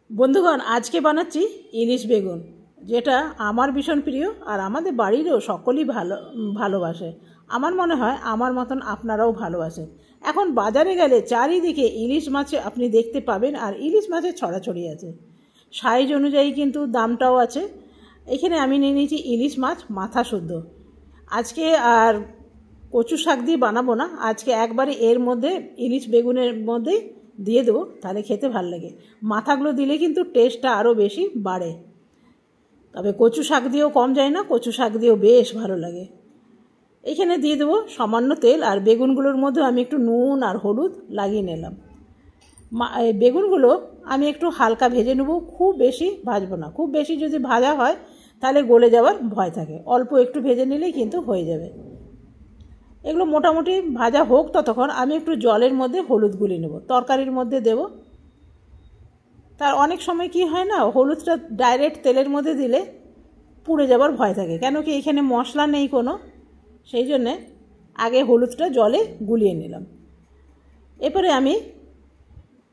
বন্ধুগণ, আজকে বানাচ্ছি ইলিশ বেগুন, যেটা আমার ভীষণ প্রিয় আর আমাদের বাড়িরও সকলেই ভালোবাসে। আমার মনে হয় আমার মতন আপনারাও ভালোবাসেন। এখন বাজারে গেলে চারিদিকে ইলিশ মাছ আপনি দেখতে পাবেন, আর ইলিশ মাছের ছড়াছড়ি আছে। সাইজ অনুযায়ী কিন্তু দামটাও আছে। এখানে আমি নিয়ে নিয়েছি ইলিশ মাছ মাথা শুদ্ধ। আজকে আর কচু শাক দিয়ে বানাবো না, আজকে একবারে এর মধ্যে ইলিশ বেগুনের মধ্যেই দিয়ে দেবো, তাহলে খেতে ভালো লাগে। মাথাগুলো দিলে কিন্তু টেস্টটা আরও বেশি বাড়ে, তবে কচু শাক দিয়েও কম যায় না, কচু শাক দিয়েও বেশ ভালো লাগে। এখানে দিয়ে দেবো সামান্য তেল, আর বেগুনগুলোর মধ্যে আমি একটু নুন আর হলুদ লাগিয়ে নিলাম। বেগুনগুলো আমি একটু হালকা ভেজে নেব, খুব বেশি ভাজবো না। খুব বেশি যদি ভাজা হয় তাহলে গলে যাওয়ার ভয় থাকে, অল্প একটু ভেজে নিলেই কিন্তু হয়ে যাবে। এগুলো মোটামুটি ভাজা হোক, ততক্ষণ আমি একটু জলের মধ্যে হলুদ গুলিয়ে নেব, তরকারির মধ্যে দেব। তার অনেক সময় কি হয় না, হলুদটা ডাইরেক্ট তেলের মধ্যে দিলে পুড়ে যাবার ভয় থাকে, কেন কি এখানে মশলা নেই কোনো, সেই জন্যে আগে হলুদটা জলে গুলিয়ে নিলাম। এরপরে আমি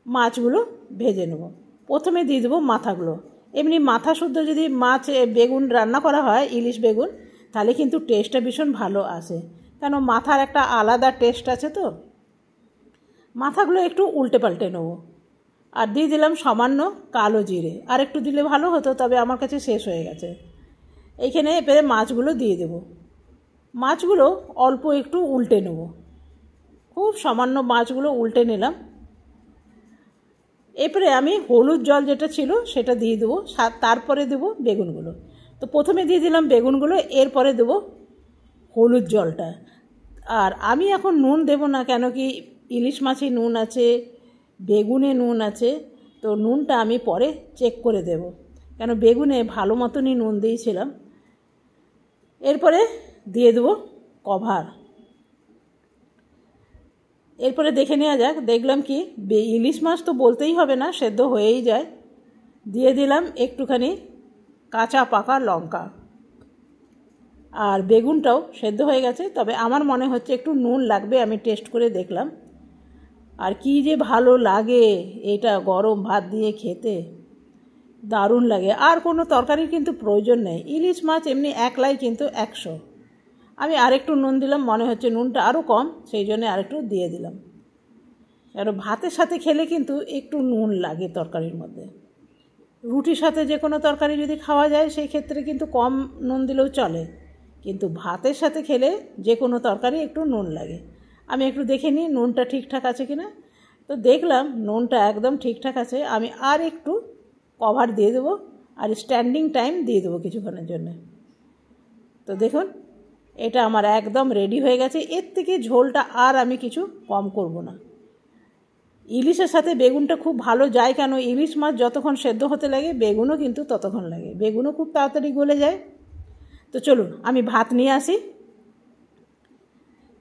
মাছগুলো ভেজে নেব। প্রথমে দিয়ে দেবো মাথাগুলো। এমনি মাথা শুদ্ধ যদি মাছ বেগুন রান্না করা হয়, ইলিশ বেগুন, তাহলে কিন্তু টেস্টটা ভীষণ ভালো আসে, কেন মাথার একটা আলাদা টেস্ট আছে। তো মাথাগুলো একটু উল্টে পাল্টে নেবো, আর দিয়ে দিলাম সামান্য কালো জিরে। আর একটু দিলে ভালো হতো, তবে আমার কাছে শেষ হয়ে গেছে। এইখানে এবারে মাছগুলো দিয়ে দেব। মাছগুলো অল্প একটু উল্টে নেব, খুব সামান্য মাছগুলো উল্টে নিলাম। এরপরে আমি হলুদ জল যেটা ছিল সেটা দিয়ে দেবো, তারপরে দেবো বেগুনগুলো। তো প্রথমে দিয়ে দিলাম বেগুনগুলো, এরপরে দেবো হলুদ জলটা। আর আমি এখন নুন দেব না, কেন কি ইলিশ মাছে নুন আছে, বেগুনে নুন আছে, তো নুনটা আমি পরে চেক করে দেব, কেন বেগুনে ভালো মতনই নুন দিয়েছিলাম। এরপরে দিয়ে দেবো কভার। এরপরে দেখে নেওয়া যাক। দেখলাম কি ইলিশ মাছ তো বলতেই হবে না, সেদ্ধ হয়েই যায়। দিয়ে দিলাম একটুখানি কাঁচা পাকা লঙ্কা, আর বেগুনটাও সেদ্ধ হয়ে গেছে, তবে আমার মনে হচ্ছে একটু নুন লাগবে, আমি টেস্ট করে দেখলাম। আর কি যে ভালো লাগে এটা গরম ভাত দিয়ে খেতে, দারুণ লাগে। আর কোনো তরকারির কিন্তু প্রয়োজন নেই, ইলিশ মাছ এমনি একলাই কিন্তু 100। আমি আরেকটু নুন দিলাম, মনে হচ্ছে নুনটা আরও কম, সেই জন্য আরেকটু দিয়ে দিলাম। আর ভাতের সাথে খেলে কিন্তু একটু নুন লাগে তরকারির মধ্যে। রুটির সাথে যে কোনো তরকারি যদি খাওয়া যায়, সেই ক্ষেত্রে কিন্তু কম নুন দিলেও চলে, কিন্তু ভাতের সাথে খেলে যে কোনো তরকারি একটু নুন লাগে। আমি একটু দেখে নিই নুনটা ঠিকঠাক আছে কি না। তো দেখলাম নুনটা একদম ঠিকঠাক আছে। আমি আর একটু কভার দিয়ে দেবো, আর স্ট্যান্ডিং টাইম দিয়ে দেবো কিছুক্ষণের জন্য। তো দেখুন, এটা আমার একদম রেডি হয়ে গেছে। এর থেকে ঝোলটা আর আমি কিছু কম করব না। ইলিশের সাথে বেগুনটা খুব ভালো যায়, কেন ইলিশ মাছ যতক্ষণ সেদ্ধ হতে লাগে বেগুনও কিন্তু ততক্ষণ লাগে, বেগুনও খুব তাড়াতাড়ি গলে যায়। তো চলুন আমি ভাত নিয়ে আসি।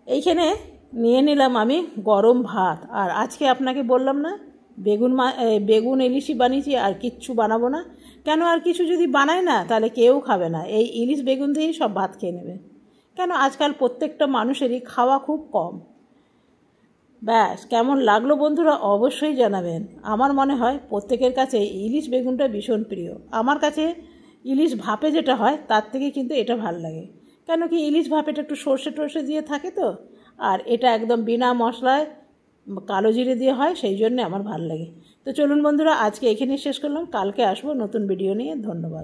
এইখানে নিয়ে নিলাম আমি গরম ভাত। আর আজকে আপনাকে বললাম না, বেগুন ইলিশই বানিয়েছি, আর কিচ্ছু বানাবো না। কেন, আর কিছু যদি বানাই না তাহলে কেউ খাবে না, এই ইলিশ বেগুন দিয়েই সব ভাত খেয়ে নেবে। কেন আজকাল প্রত্যেকটা মানুষেরই খাওয়া খুব কম। ব্যাস, কেমন লাগলো বন্ধুরা অবশ্যই জানাবেন। আমার মনে হয় প্রত্যেকের কাছে ইলিশ বেগুনটা ভীষণ প্রিয়। আমার কাছে ইলিশ ভাপে যেটা হয় তার থেকে কিন্তু এটা ভালো লাগে, কেন কি ইলিশ ভাপেটা একটু সর্ষে টর্ষে দিয়ে থাকে তো, আর এটা একদম বিনা মশলায় কালো জিরে দিয়ে হয়, সেই জন্যে আমার ভালো লাগে। তো চলুন বন্ধুরা, আজকে এখানেই শেষ করলাম, কালকে আসবো নতুন ভিডিও নিয়ে। ধন্যবাদ।